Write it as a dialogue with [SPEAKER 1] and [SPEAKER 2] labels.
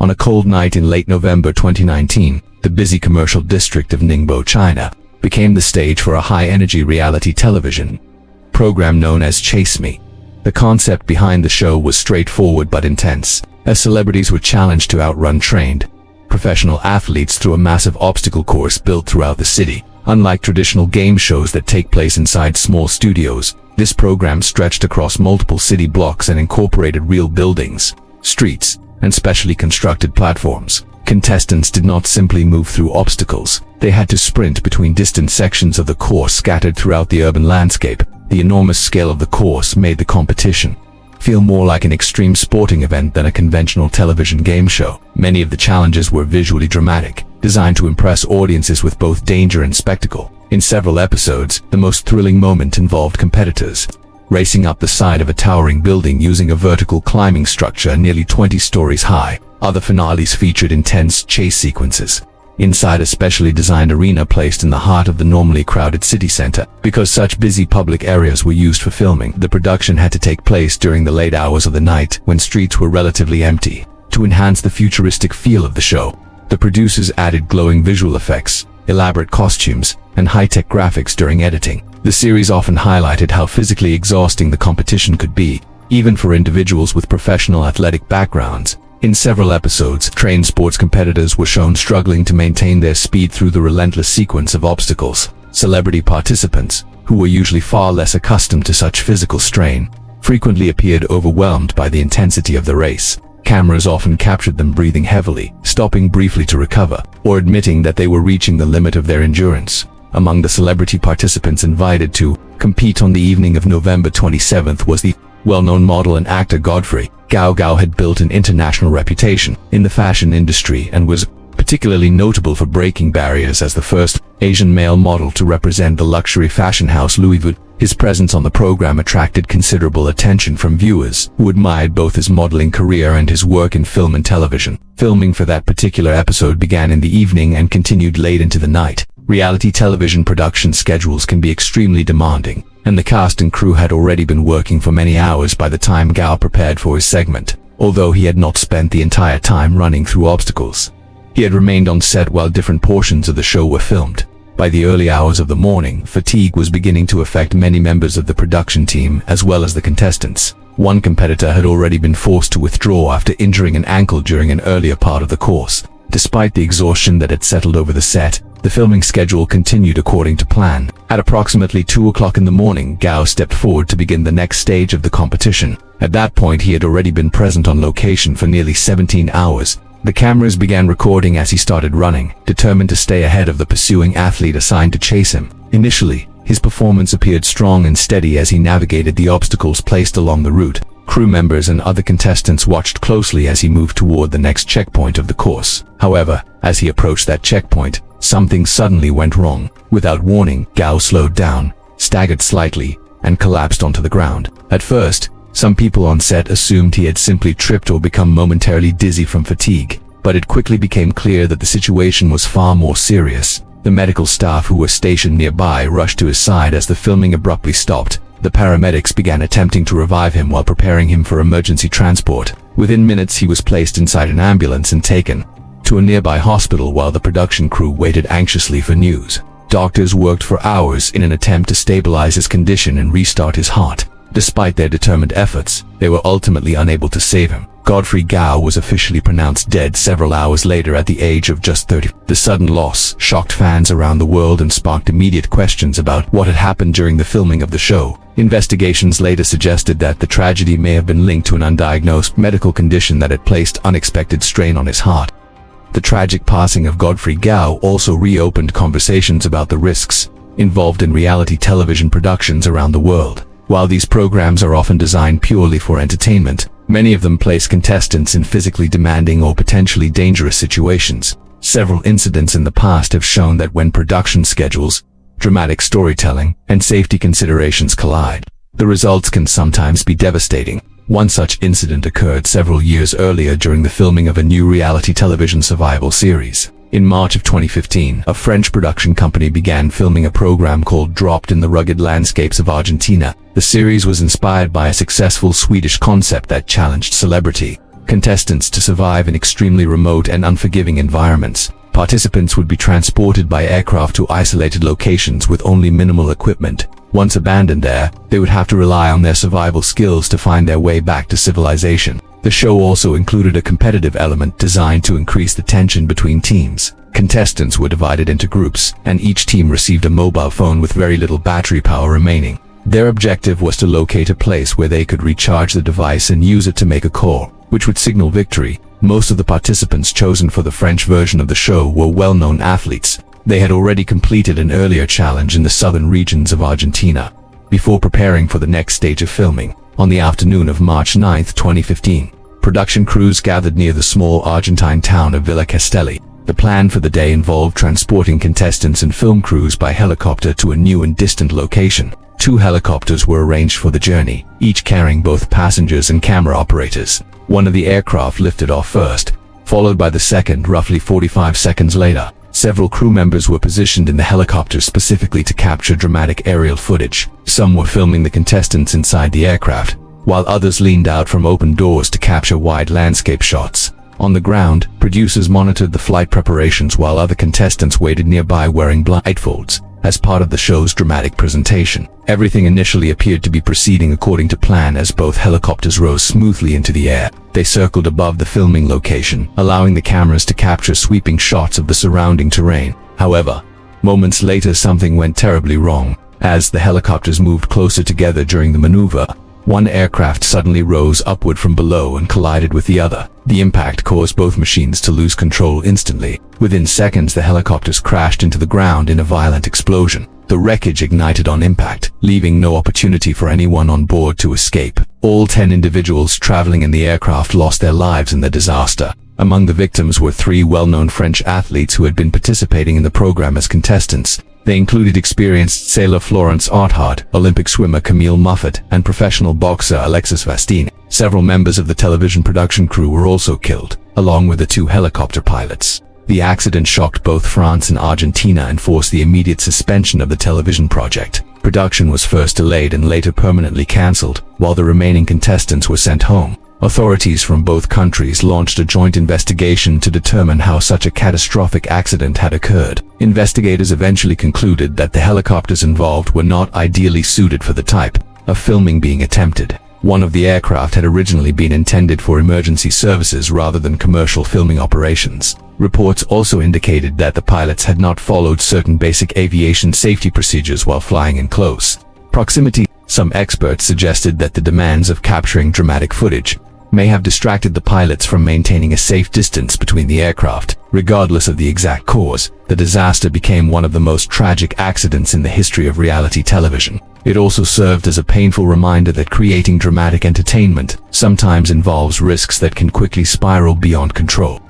[SPEAKER 1] On a cold night in late November 2019, the busy commercial district of Ningbo, China, became the stage for a high-energy reality television program known as Chase Me. The concept behind the show was straightforward but intense, as celebrities were challenged to outrun trained professional athletes through a massive obstacle course built throughout the city. Unlike traditional game shows that take place inside small studios, this program stretched across multiple city blocks and incorporated real buildings, streets, and specially constructed platforms. Contestants did not simply move through obstacles, they had to sprint between distant sections of the course scattered throughout the urban landscape. The enormous scale of the course made the competition feel more like an extreme sporting event than a conventional television game show. Many of the challenges were visually dramatic, designed to impress audiences with both danger and spectacle. In several episodes, the most thrilling moment involved competitors racing up the side of a towering building using a vertical climbing structure nearly 20 stories high. Other finales featured intense chase sequences inside a specially designed arena placed in the heart of the normally crowded city center. Because such busy public areas were used for filming, the production had to take place during the late hours of the night when streets were relatively empty. To enhance the futuristic feel of the show, the producers added glowing visual effects, elaborate costumes, and high-tech graphics during editing. The series often highlighted how physically exhausting the competition could be, even for individuals with professional athletic backgrounds. In several episodes, trained sports competitors were shown struggling to maintain their speed through the relentless sequence of obstacles. Celebrity participants, who were usually far less accustomed to such physical strain, frequently appeared overwhelmed by the intensity of the race. Cameras often captured them breathing heavily, stopping briefly to recover, or admitting that they were reaching the limit of their endurance. Among the celebrity participants invited to compete on the evening of November 27th was the well-known model and actor Godfrey Gao. Gao had built an international reputation in the fashion industry and was particularly notable for breaking barriers as the first Asian male model to represent the luxury fashion house Louis Vuitton. His presence on the program attracted considerable attention from viewers who admired both his modeling career and his work in film and television. Filming for that particular episode began in the evening and continued late into the night. Reality television production schedules can be extremely demanding, and the cast and crew had already been working for many hours by the time Gao prepared for his segment. Although he had not spent the entire time running through obstacles, he had remained on set while different portions of the show were filmed. By the early hours of the morning, fatigue was beginning to affect many members of the production team as well as the contestants. One competitor had already been forced to withdraw after injuring an ankle during an earlier part of the course. Despite the exhaustion that had settled over the set, the filming schedule continued according to plan. At approximately 2 o'clock in the morning, Gao stepped forward to begin the next stage of the competition. At that point, he had already been present on location for nearly 17 hours. The cameras began recording as he started running, determined to stay ahead of the pursuing athlete assigned to chase him. Initially, his performance appeared strong and steady as he navigated the obstacles placed along the route. Crew members and other contestants watched closely as he moved toward the next checkpoint of the course. However, as he approached that checkpoint, something suddenly went wrong. Without warning, Gao slowed down, staggered slightly, and collapsed onto the ground. At first, some people on set assumed he had simply tripped or become momentarily dizzy from fatigue, but it quickly became clear that the situation was far more serious. The medical staff who were stationed nearby rushed to his side as the filming abruptly stopped. The paramedics began attempting to revive him while preparing him for emergency transport. Within minutes, he was placed inside an ambulance and taken to a nearby hospital while the production crew waited anxiously for news. Doctors worked for hours in an attempt to stabilize his condition and restart his heart. Despite their determined efforts, they were ultimately unable to save him. Godfrey Gao was officially pronounced dead several hours later at the age of just 30. The sudden loss shocked fans around the world and sparked immediate questions about what had happened during the filming of the show. Investigations later suggested that the tragedy may have been linked to an undiagnosed medical condition that had placed unexpected strain on his heart. The tragic passing of Godfrey Gao also reopened conversations about the risks involved in reality television productions around the world. While these programs are often designed purely for entertainment, many of them place contestants in physically demanding or potentially dangerous situations. Several incidents in the past have shown that when production schedules, dramatic storytelling, and safety considerations collide, the results can sometimes be devastating. One such incident occurred several years earlier during the filming of a new reality television survival series. In March of 2015, a French production company began filming a program called Dropped in the Rugged Landscapes of Argentina. The series was inspired by a successful Swedish concept that challenged celebrity contestants to survive in extremely remote and unforgiving environments. Participants would be transported by aircraft to isolated locations with only minimal equipment. Once abandoned there, they would have to rely on their survival skills to find their way back to civilization. The show also included a competitive element designed to increase the tension between teams. Contestants were divided into groups, and each team received a mobile phone with very little battery power remaining. Their objective was to locate a place where they could recharge the device and use it to make a call, which would signal victory. Most of the participants chosen for the French version of the show were well-known athletes. They had already completed an earlier challenge in the southern regions of Argentina. Before preparing for the next stage of filming, on the afternoon of March 9, 2015, production crews gathered near the small Argentine town of Villa Castelli. The plan for the day involved transporting contestants and film crews by helicopter to a new and distant location. 2 helicopters were arranged for the journey, each carrying both passengers and camera operators. One of the aircraft lifted off first, followed by the second roughly 45 seconds later. Several crew members were positioned in the helicopters specifically to capture dramatic aerial footage. Some were filming the contestants inside the aircraft, while others leaned out from open doors to capture wide landscape shots. On the ground, producers monitored the flight preparations while other contestants waited nearby wearing blindfolds. As part of the show's dramatic presentation, everything initially appeared to be proceeding according to plan as both helicopters rose smoothly into the air. They circled above the filming location, allowing the cameras to capture sweeping shots of the surrounding terrain. However, moments later something went terribly wrong. As the helicopters moved closer together during the maneuver, one aircraft suddenly rose upward from below and collided with the other. The impact caused both machines to lose control instantly. Within seconds, the helicopters crashed into the ground in a violent explosion. The wreckage ignited on impact, leaving no opportunity for anyone on board to escape. All 10 individuals traveling in the aircraft lost their lives in the disaster. Among the victims were 3 well-known French athletes who had been participating in the program as contestants. They included experienced sailor Florence Arthard, Olympic swimmer Camille Muffet, and professional boxer Alexis Vastine. Several members of the television production crew were also killed, along with the 2 helicopter pilots. The accident shocked both France and Argentina and forced the immediate suspension of the television project. Production was first delayed and later permanently cancelled, while the remaining contestants were sent home. Authorities from both countries launched a joint investigation to determine how such a catastrophic accident had occurred. Investigators eventually concluded that the helicopters involved were not ideally suited for the type of filming being attempted. One of the aircraft had originally been intended for emergency services rather than commercial filming operations. Reports also indicated that the pilots had not followed certain basic aviation safety procedures while flying in close proximity. Some experts suggested that the demands of capturing dramatic footage may have distracted the pilots from maintaining a safe distance between the aircraft. Regardless of the exact cause, the disaster became one of the most tragic accidents in the history of reality television. It also served as a painful reminder that creating dramatic entertainment sometimes involves risks that can quickly spiral beyond control.